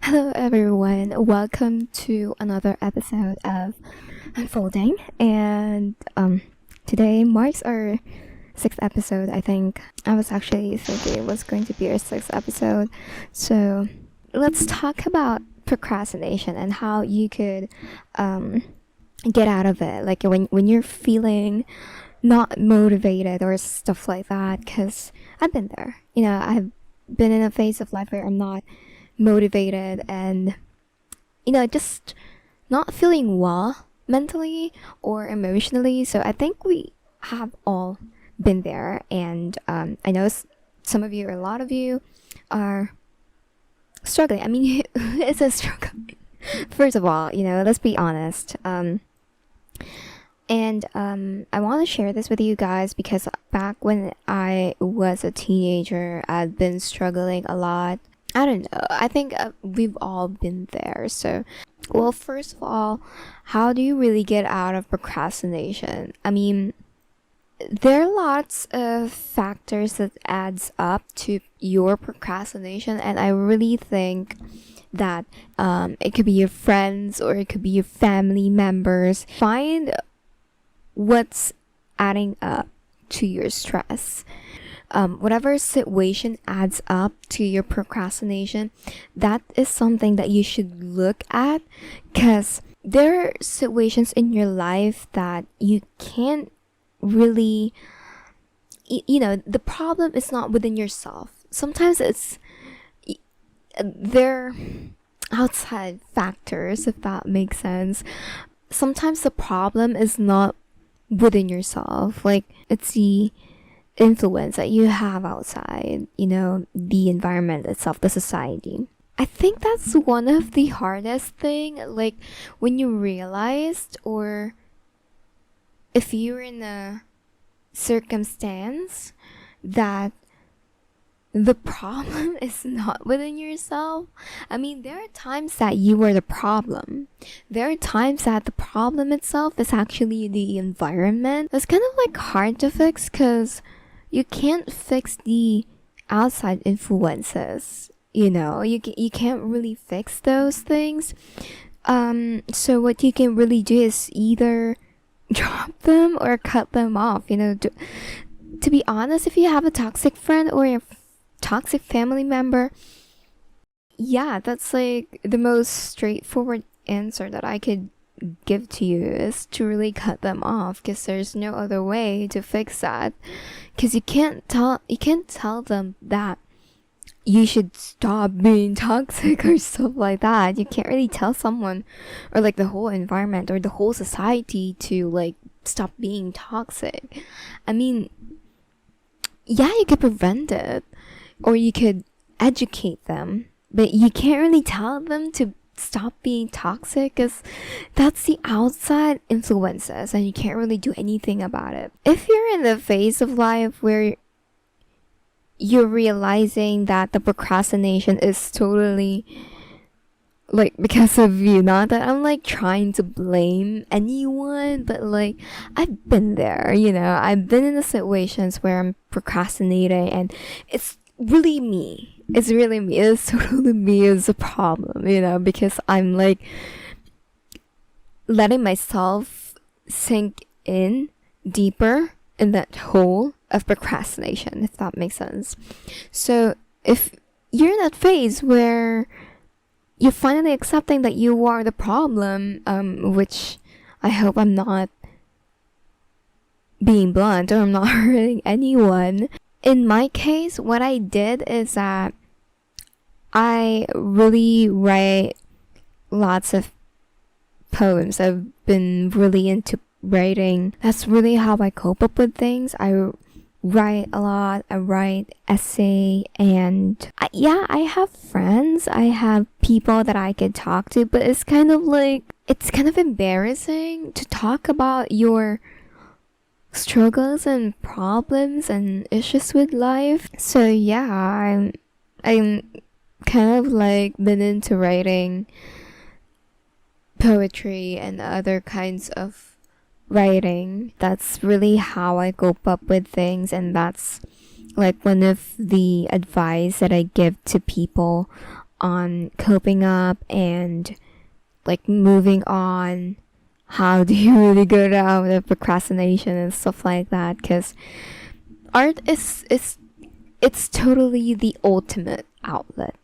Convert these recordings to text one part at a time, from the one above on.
Hello everyone, welcome to another episode of Unfolding, and today marks our sixth episode. I think I was actually thinking it was going to be our sixth episode, so let's talk about procrastination and how you could get out of it, like when you're feeling not motivated or stuff like that, because I've been there. I've been in a phase of life where I'm not motivated and just not feeling well mentally or emotionally. So I think we have all been there, and I know some of you or a lot of you are struggling. I mean, it's a struggle. First of all, let's be honest. I want to share this with you guys because back when I was a teenager, I've been struggling a lot. I don't know. I think we've all been there. So, well, first of all, how do you really get out of procrastination? I mean, there are lots of factors that adds up to your procrastination, and I really think that it could be your friends or it could be your family members. Find what's adding up to your stress. Whatever situation adds up to your procrastination, that is something that you should look at, because there are situations in your life that you can't really, the problem is not within yourself. Sometimes it's there outside factors, if that makes sense. Sometimes the problem is not within yourself, like it's the influence that you have outside, the environment itself, the society. I think that's one of the hardest thing, like when you realized, or if you're in a circumstance that the problem is not within yourself. I mean, there are times that you are the problem. There are times that the problem itself is actually the environment. It's kind of like hard to fix because you can't fix the outside influences. You can't really fix those things. So what you can really do is either drop them or cut them off. To be honest, if you have a toxic friend or a toxic family member, yeah, that's like the most straightforward answer that I could give to you, is to really cut them off, because there's no other way to fix that. Because you can't tell them that you should stop being toxic or stuff like that. You can't really tell someone, or like the whole environment or the whole society, to like stop being toxic. I mean, yeah, you could prevent it, or you could educate them, but you can't really tell them to stop being toxic, because that's the outside influences and you can't really do anything about it. If you're in the phase of life where you're realizing that the procrastination is totally like because of you, not that I'm like trying to blame anyone, but like I've been there, I've been in the situations where I'm procrastinating and it's really me. It's really me. It's totally me is a problem, because I'm like letting myself sink in deeper in that hole of procrastination, if that makes sense. So if you're in that phase where you're finally accepting that you are the problem, which I hope I'm not being blunt or I'm not hurting anyone. In my case, what I did is that I really write lots of poems. I've been really into writing. That's really how I cope up with things. I write a lot. I write essay, and I have friends. I have people that I could talk to, but it's kind of embarrassing to talk about your struggles and problems and issues with life. So yeah, I'm kind of like been into writing poetry and other kinds of writing. That's really how I cope up with things, and that's like one of the advice that I give to people on coping up and like moving on. How do you really get out of procrastination and stuff like that? Because art is it's totally the ultimate outlet.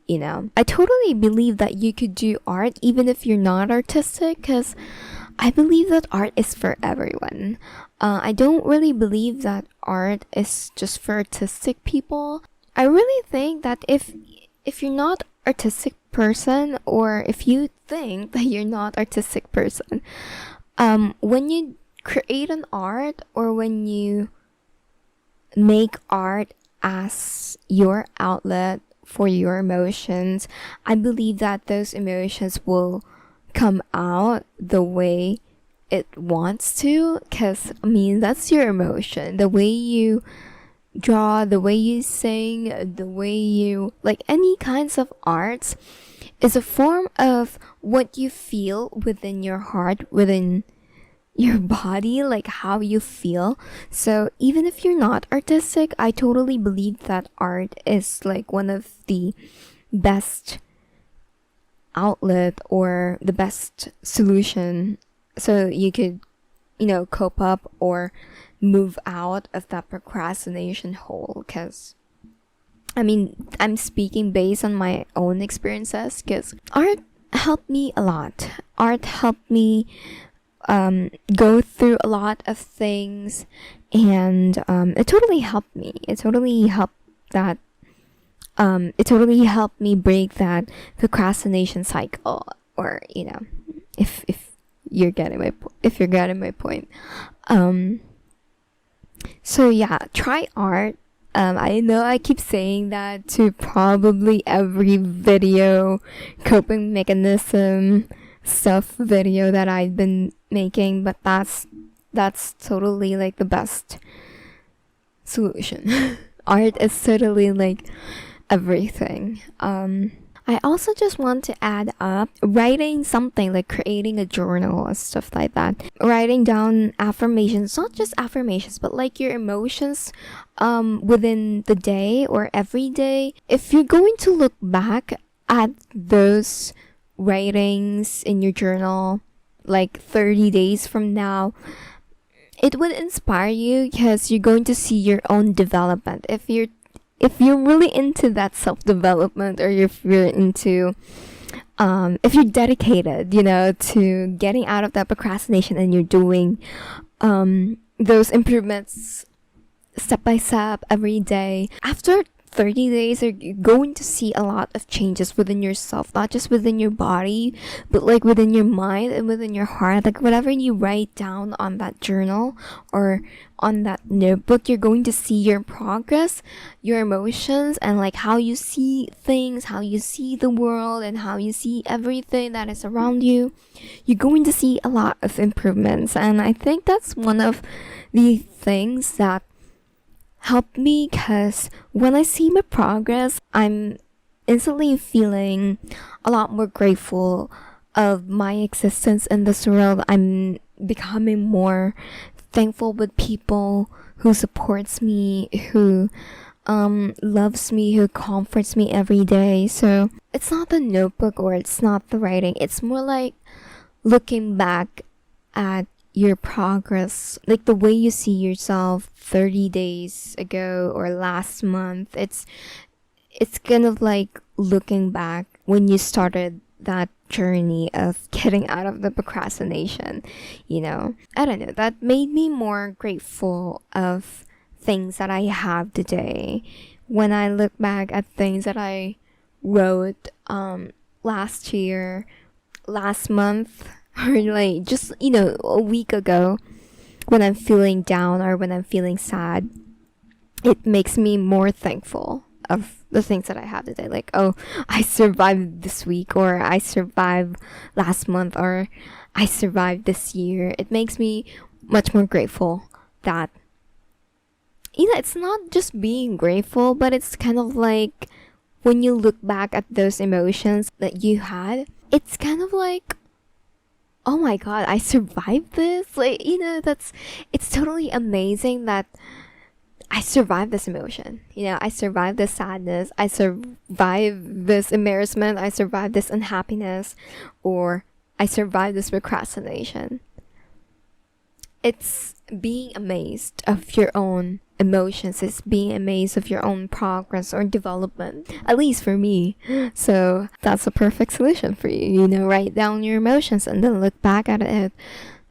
You know, I totally believe that you could do art even if you're not artistic, because I believe that art is for everyone. I don't really believe that art is just for artistic people. I really think that if you're not artistic person, or if you think that you're not artistic person, when you create an art, or when you make art as your outlet for your emotions, I believe that those emotions will come out the way it wants to. Because I mean, that's your emotion. The way you draw, the way you sing, the way you like any kinds of arts is a form of what you feel within your heart, within your body, like how you feel. So even if you're not artistic, I totally believe that art is like one of the best outlet or the best solution, so you could, you know, cope up or move out of that procrastination hole. Because I mean, I'm speaking based on my own experiences, because art helped me a lot. Art helped me go through a lot of things, and it totally helped me. It totally helped me break that procrastination cycle. Or, you know, if you're getting my point. So yeah, try art. I know I keep saying that to probably every video, coping mechanism stuff video that I've been making, but that's totally like the best solution. Art is totally like everything. I also just want to add up writing something, like creating a journal and stuff like that. Writing down affirmations, not just affirmations, but like your emotions within the day or every day. If you're going to look back at those writings in your journal like 30 days from now, it would inspire you, because you're going to see your own development. If you're really into that self-development, or if you're into if you're dedicated, you know, to getting out of that procrastination, and you're doing those improvements step by step every day, after 30 days, you're going to see a lot of changes within yourself, not just within your body, but like within your mind and within your heart. Like whatever you write down on that journal or on that notebook, you're going to see your progress, your emotions, and like how you see things, how you see the world, and how you see everything that is around you. You're going to see a lot of improvements. And I think that's one of the things that helped me, because when I see my progress, I'm instantly feeling a lot more grateful of my existence in this world. I'm becoming more thankful with people who supports me, who loves me, who comforts me every day. So it's not the notebook or it's not the writing, it's more like looking back at your progress, like the way you see yourself 30 days ago or last month. It's kind of like looking back when you started that journey of getting out of the procrastination, you know. I don't know, that made me more grateful of things that I have today. When I look back at things that I wrote last year, last month, or like just, you know, a week ago, when I'm feeling down or when I'm feeling sad, it makes me more thankful of the things that I have today. Like, oh, I survived this week, or I survived last month, or I survived this year. It makes me much more grateful that, you know, it's not just being grateful, but it's kind of like when you look back at those emotions that you had, it's kind of like, oh my god, I survived this. Like, you know, it's totally amazing that I survived this emotion. I survived this sadness. I survived this embarrassment. I survived this unhappiness, or I survived this procrastination. It's being amazed of your own emotions. It's being amazed of your own progress or development, at least for me. So that's a perfect solution for you. Write down your emotions and then look back at it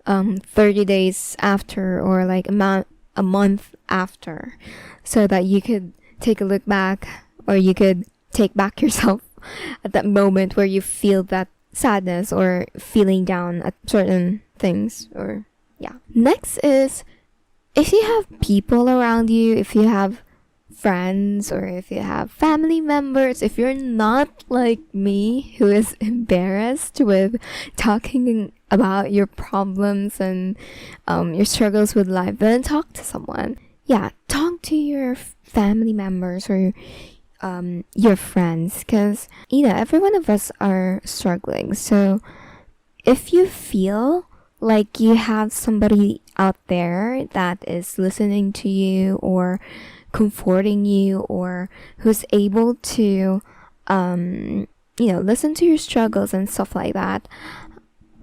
30 days after, or like a month after, so that you could take a look back, or you could take back yourself at that moment where you feel that sadness or feeling down at certain things. Or yeah. Next is, if you have people around you, if you have friends, or if you have family members, if you're not like me, who is embarrassed with talking about your problems and your struggles with life, then talk to someone. Yeah, talk to your family members or your friends, because every one of us are struggling. So if you feel like you have somebody out there that is listening to you or comforting you, or who's able to listen to your struggles and stuff like that,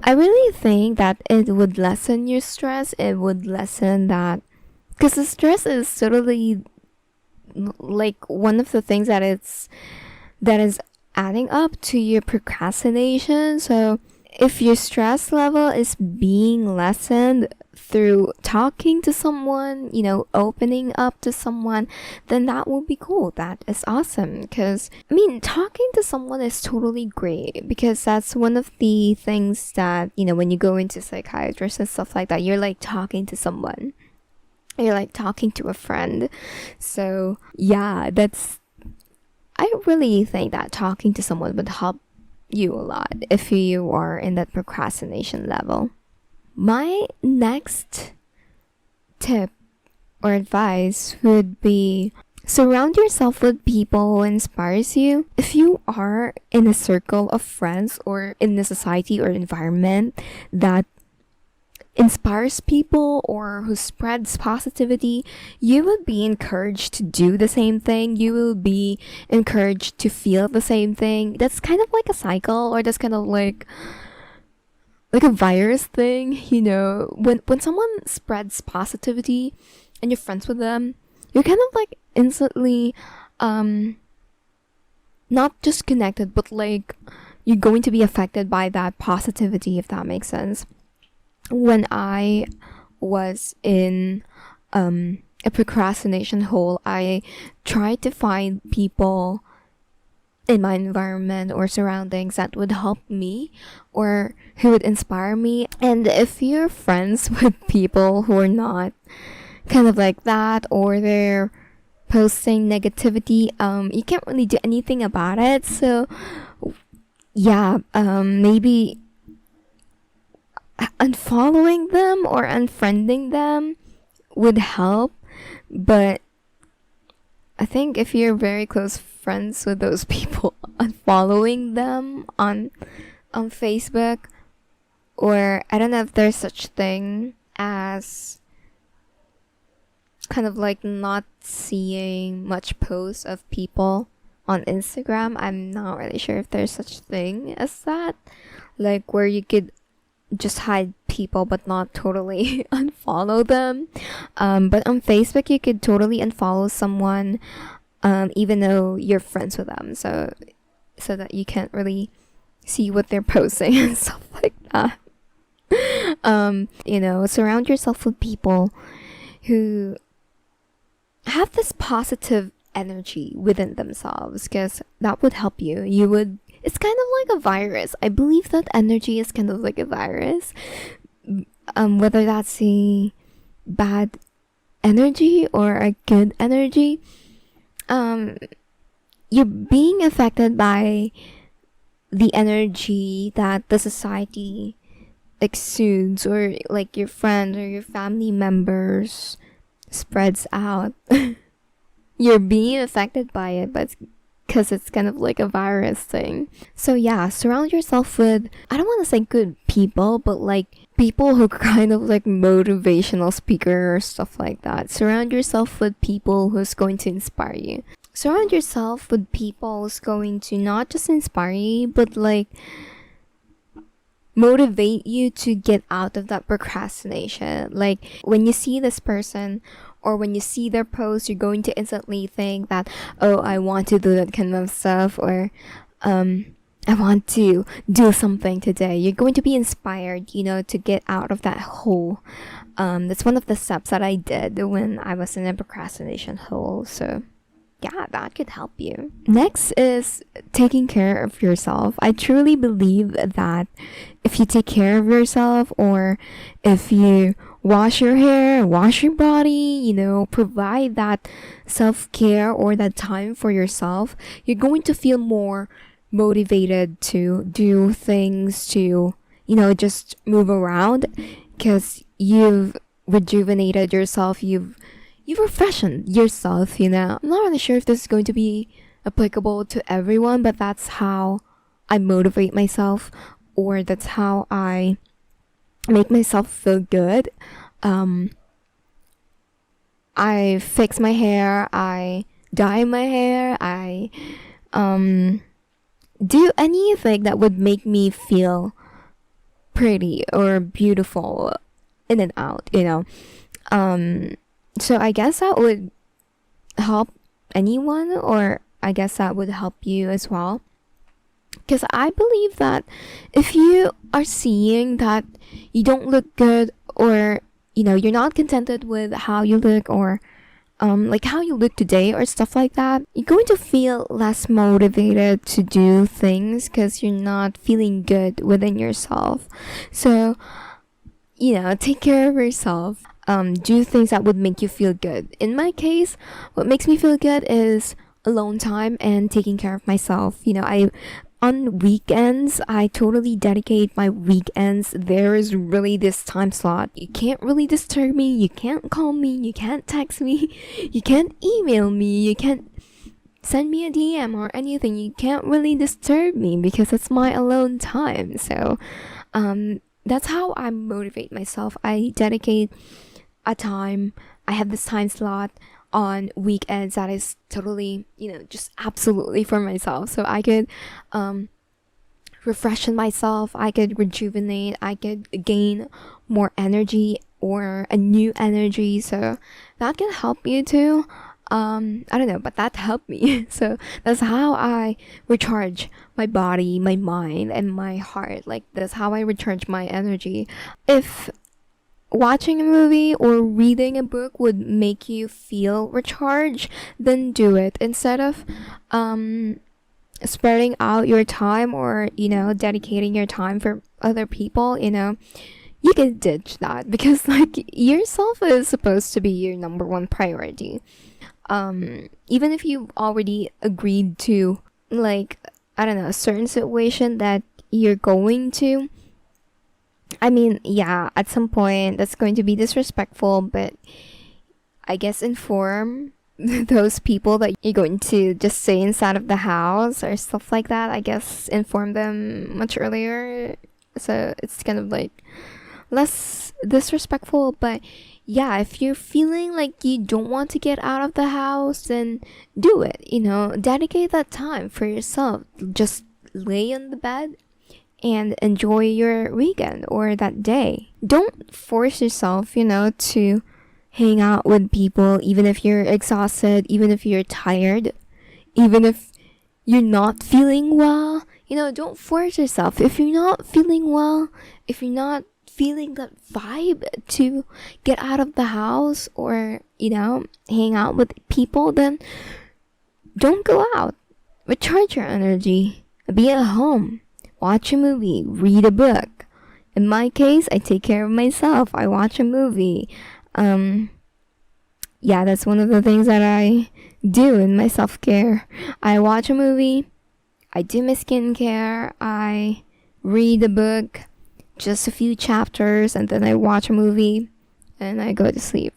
I really think that it would lessen your stress. It would lessen that, because the stress is totally like one of the things that is adding up to your procrastination. So if your stress level is being lessened through talking to someone, opening up to someone, then that will be cool. That is awesome. Because, talking to someone is totally great, because that's one of the things that, when you go into psychiatrists and stuff like that, you're like talking to someone. You're like talking to a friend. So, yeah, I really think that talking to someone would help you a lot if you are in that procrastination level. My next tip or advice would be, surround yourself with people who inspires you. If you are in a circle of friends or in a society or environment that inspires people or who spreads positivity, you will be encouraged to do the same thing. You will be encouraged to feel the same thing. That's kind of like a cycle, or that's kind of like a virus thing. When someone spreads positivity and you're friends with them, you're kind of like instantly not just connected, but like you're going to be affected by that positivity, if that makes sense. When I was in a procrastination hole, I tried to find people in my environment or surroundings that would help me or who would inspire me. And if you're friends with people who are not kind of like that, or they're posting negativity, you can't really do anything about it. So yeah, maybe unfollowing them or unfriending them would help. But I think if you're very close friends with those people, unfollowing them on Facebook, or I don't know if there's such thing as kind of like not seeing much posts of people on Instagram. I'm not really sure if there's such thing as that, like where you could just hide people but not totally unfollow them. But on Facebook you could totally unfollow someone even though you're friends with them, so that you can't really see what they're posting and stuff like that. Surround yourself with people who have this positive energy within themselves, because that would help you. It's kind of like a virus. I believe that energy is kind of like a virus. Whether that's a bad energy or a good energy, you're being affected by the energy that the society exudes, or like your friends or your family members spreads out. You're being affected by it, but because it's kind of like a virus thing. So yeah, surround yourself with, I don't want to say good people, but like people who kind of like motivational speaker or stuff like that. Surround yourself with people who's going to inspire you. Surround yourself with people who's going to not just inspire you, but like motivate you to get out of that procrastination. Like when you see this person or when you see their post, you're going to instantly think that, oh, I want to do that kind of stuff, or I want to do something today. You're going to be inspired, to get out of that hole. That's one of the steps that I did when I was in a procrastination hole. So yeah, that could help you. Next is taking care of yourself. I truly believe that if you take care of yourself, or if you wash your hair, wash your body, provide that self-care or that time for yourself, you're going to feel more motivated to do things, to just move around, because you've rejuvenated yourself, you've refreshened yourself. I'm not really sure if this is going to be applicable to everyone, but that's how I motivate myself, or that's how I make myself feel good. I fix my hair, I dye my hair, I do anything that would make me feel pretty or beautiful in and out, so I guess that would help anyone, or I guess that would help you as well. Because I believe that if you are seeing that you don't look good, or you're not contented with how you look, or like how you look today or stuff like that, you're going to feel less motivated to do things because you're not feeling good within yourself. So take care of yourself. Do things that would make you feel good. In my case, what makes me feel good is alone time and taking care of myself. On weekends, I totally dedicate my weekends. There is really this time slot. You can't really disturb me. You can't call me. You can't text me. You can't email me. You can't send me a DM or anything. You can't really disturb me because it's my alone time. So, that's how I motivate myself. I dedicate a time. I have this time slot on weekends that is totally, just absolutely for myself. So I could refresh myself, I could rejuvenate, I could gain more energy or a new energy. So that can help you too. I don't know, but that helped me. So that's how I recharge my body, my mind, and my heart. Like, that's how I recharge my energy. If watching a movie or reading a book would make you feel recharged, then do it. Instead of spreading out your time, or dedicating your time for other people, you can ditch that, because like yourself is supposed to be your number one priority. Even if you already agreed to, like, I don't know, a certain situation that you're going to, I mean, yeah, at some point that's going to be disrespectful, but I guess inform those people that you're going to just stay inside of the house or stuff like that. I guess inform them much earlier, so it's kind of like less disrespectful. But yeah, if you're feeling like you don't want to get out of the house, then do it. Dedicate that time for yourself. Just lay on the bed and enjoy your weekend or that day. Don't force yourself, to hang out with people, even if you're exhausted, even if you're tired, even if you're not feeling well. Don't force yourself. If you're not feeling well, if you're not feeling that vibe to get out of the house or, hang out with people, then don't go out. Recharge your energy. Be at home. Watch a movie, read a book. In my case, I take care of myself. I watch a movie. Yeah, that's one of the things that I do in my self-care. I watch a movie, I do my skincare, I read a book, just a few chapters, and then I watch a movie, and I go to sleep.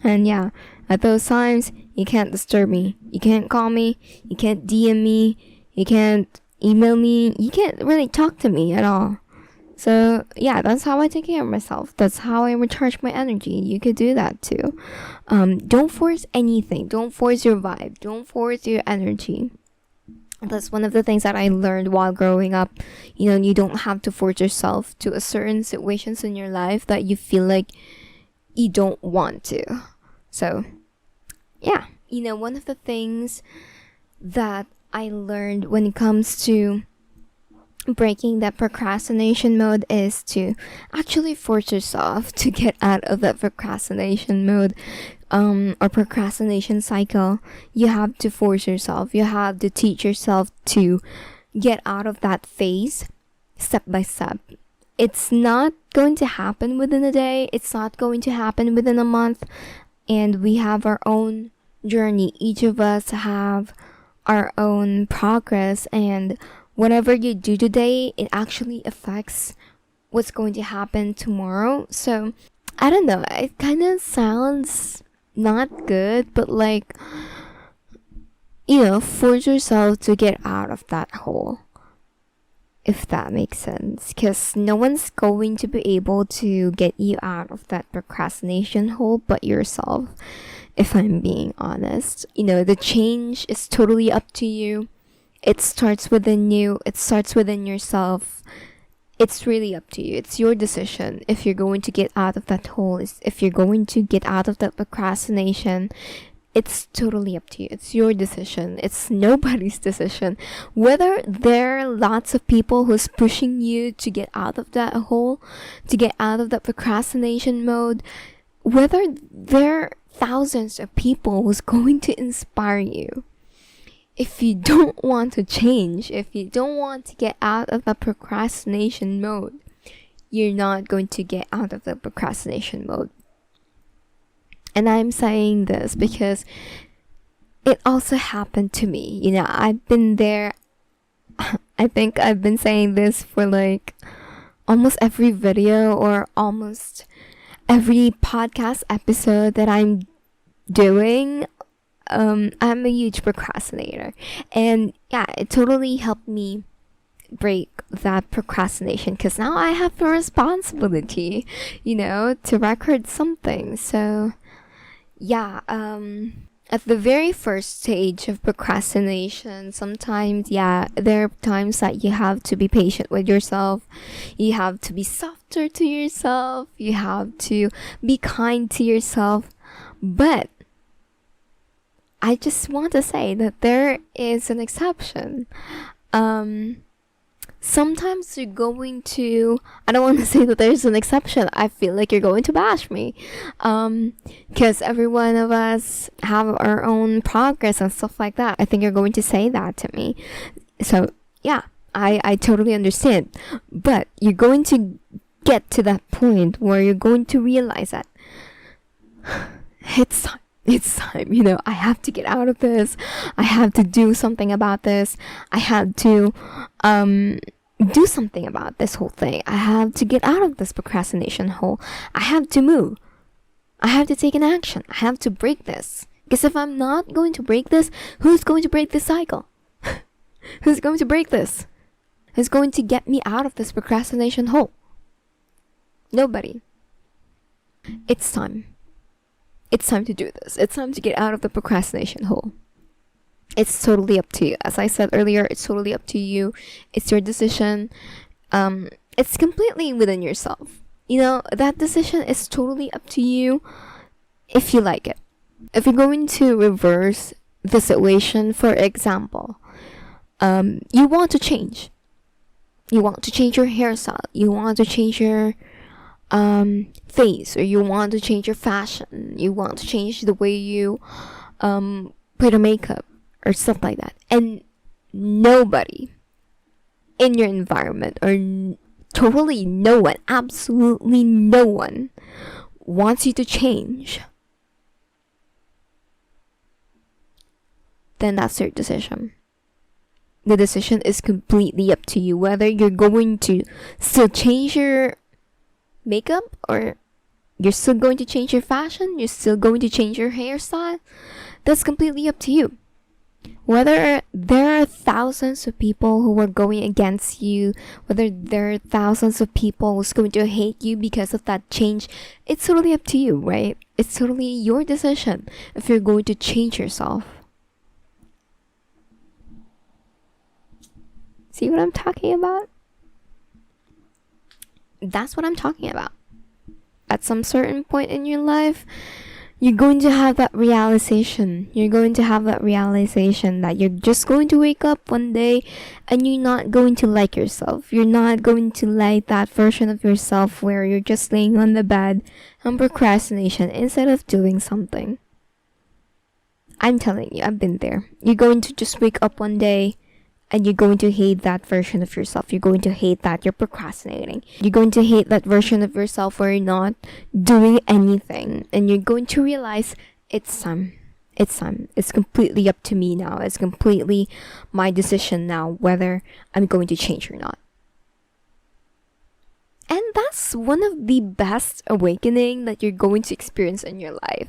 And yeah, at those times, you can't disturb me. You can't call me, you can't DM me, you can't email me, you can't really talk to me at all. So yeah, that's how I take care of myself. That's how I recharge my energy. You could do that too. Don't force anything. Don't force your vibe. Don't force your energy. That's one of the things that I learned while growing up. You don't have to force yourself to a certain situations in your life that you feel like you don't want to. So yeah, one of the things that I learned when it comes to breaking that procrastination mode is to actually force yourself to get out of that procrastination mode, or procrastination cycle. You have to force yourself. You have to teach yourself to get out of that phase step by step. It's not going to happen within a day. It's not going to happen within a month. And we have our own journey. Each of us have our own progress, and whatever you do today, it actually affects what's going to happen tomorrow. So I don't know, it kind of sounds not good, but like, force yourself to get out of that hole, if that makes sense, because no one's going to be able to get you out of that procrastination hole but yourself, if I'm being honest. The change is totally up to you. It starts within you. It starts within yourself. It's really up to you. It's your decision if you're going to get out of that hole, if you're going to get out of that procrastination. It's totally up to you. It's your decision. It's nobody's decision. Whether there are lots of people who's pushing you to get out of that hole, to get out of that procrastination mode, whether there are thousands of people who's going to inspire you, if you don't want to change, if you don't want to get out of the procrastination mode, you're not going to get out of the procrastination mode. And I'm saying this because it also happened to me. I've been there. I think I've been saying this for like almost every video or almost every podcast episode that I'm doing. I'm a huge procrastinator, and yeah, it totally helped me break that procrastination, because now I have the responsibility, to record something. So yeah, at the very first stage of procrastination, sometimes, there are times that you have to be patient with yourself. You have to be softer to yourself. You have to be kind to yourself. But I just want to say that there is an exception. Sometimes you're going to, I don't want to say that there's an exception. I feel like you're going to bash me. Because every one of us have our own progress and stuff like that. I think you're going to say that to me. So yeah, I totally understand. But you're going to get to that point where you're going to realize that it's time, I have to get out of this. I have to do something about this. I have to do something about this whole thing. I have to get out of this procrastination hole. I have to move. I have to take an action. I have to break this. Because if I'm not going to break this, who's going to break this cycle? Who's going to break this? Who's going to get me out of this procrastination hole? Nobody. It's time. It's time to do this. It's time to get out of the procrastination hole. It's totally up to you. As I said earlier, it's totally up to you. It's your decision. It's completely within yourself. That decision is totally up to you if you like it. If you're going to reverse the situation, for example, you want to change. You want to change your hairstyle. You want to change your face, or you want to change your fashion. You want to change the way you put a makeup or stuff like that. And nobody in your environment, or totally no one, absolutely no one wants you to change, then that's your decision. The decision is completely up to you, whether you're going to still change your makeup, or you're still going to change your fashion, you're still going to change your hairstyle. That's completely up to you. Whether there are thousands of people who are going against you, whether there are thousands of people who's going to hate you because of that change, it's totally up to you, right? It's totally your decision if you're going to change yourself. See what I'm talking about? That's what I'm talking about. At some certain point in your life, you're going to have that realization. You're going to have that realization that you're just going to wake up one day and you're not going to like yourself. You're not going to like that version of yourself where you're just laying on the bed and procrastination instead of doing something. I'm telling you, I've been there. You're going to just wake up one day and you're going to hate that version of yourself. You're going to hate that you're procrastinating. You're going to hate that version of yourself where you're not doing anything. And you're going to realize it's time. It's time. It's completely up to me now. It's completely my decision now whether I'm going to change or not. And that's one of the best awakening that you're going to experience in your life.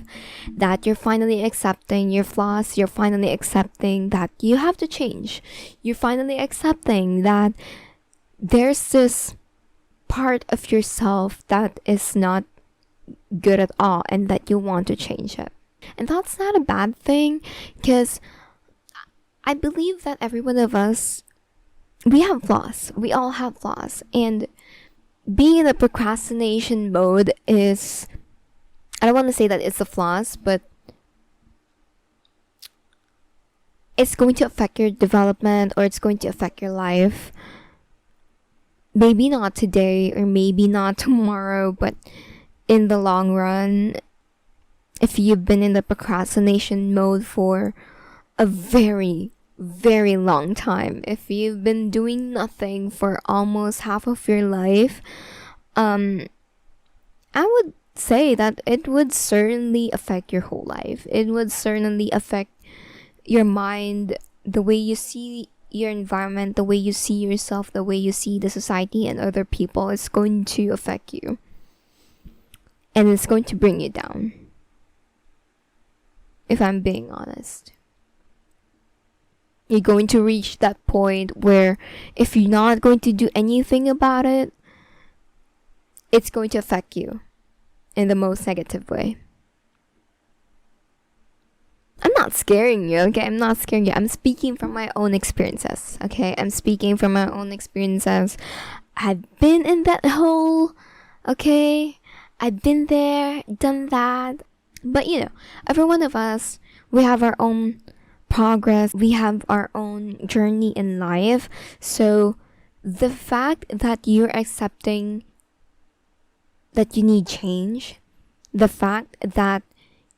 That you're finally accepting your flaws. You're finally accepting that you have to change. You're finally accepting that there's this part of yourself that is not good at all and that you want to change it. And that's not a bad thing, because I believe that every one of us, we have flaws. We all have flaws. And being in a procrastination mode is, I don't want to say that it's a flaws, but it's going to affect your development, or it's going to affect your life. Maybe not today or maybe not tomorrow, but in the long run, if you've been in the procrastination mode for a very, very long time, if you've been doing nothing for almost half of your life, I would say that it would certainly affect your whole life. It would certainly affect your mind, the way you see your environment, the way you see yourself, the way you see the society and other people. It's going to affect you, and it's going to bring you down, if I'm being honest. You're going to reach that point where if you're not going to do anything about it, it's going to affect you in the most negative way. I'm not scaring you, okay? I'm not scaring you. I'm speaking from my own experiences, okay? I'm speaking from my own experiences. I've been in that hole, okay? I've been there, done that. But every one of us, we have our own progress. We have our own journey in life. So the fact that you're accepting that you need change, the fact that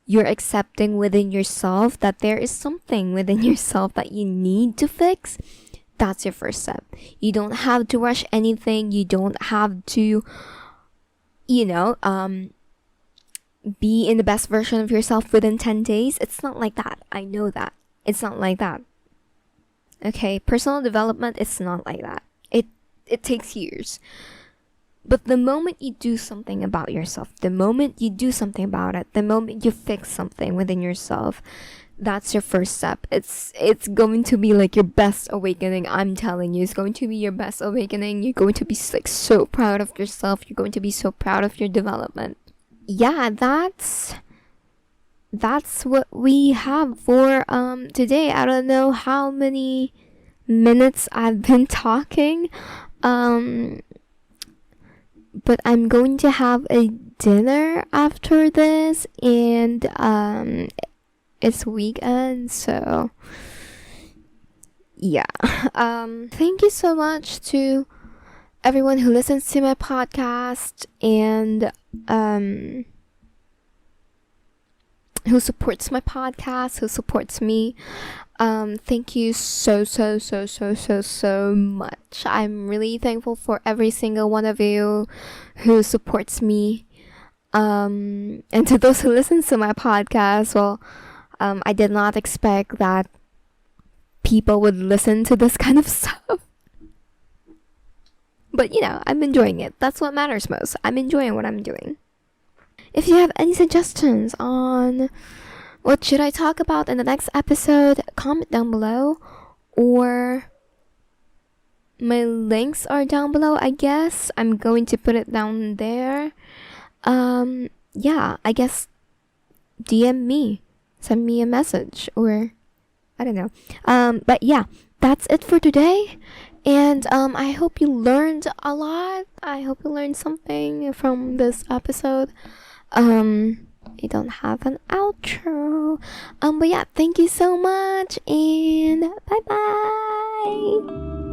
you're accepting within yourself that there is something within yourself that you need to fix, that's your first step. You don't have to rush anything. You don't have to, be in the best version of yourself within 10 days. It's not like that. I know that. It's not like that. Okay, personal development, it's not like that. It takes years. But the moment you do something about yourself, the moment you do something about it, the moment you fix something within yourself, that's your first step. It's going to be like your best awakening. I'm telling you, it's going to be your best awakening. You're going to be like so proud of yourself. You're going to be so proud of your development. Yeah, that's what we have for today. I don't know how many minutes I've been talking. But I'm going to have a dinner after this, and it's weekend, so yeah. Thank you so much to everyone who listens to my podcast and who supports my podcast, who supports me. Thank you so much. I'm really thankful for every single one of you who supports me. And to those who listen to my podcast, well, I did not expect that people would listen to this kind of stuff. But I'm enjoying it. That's what matters most. I'm enjoying what I'm doing. If you have any suggestions on what should I talk about in the next episode? Comment down below, or my links are down below, I guess. I'm going to put it down there. Yeah, I guess DM me, send me a message, or I don't know. But yeah, that's it for today. And I hope you learned a lot. I hope you learned something from this episode. I don't have an outro. But yeah, thank you so much, and bye bye.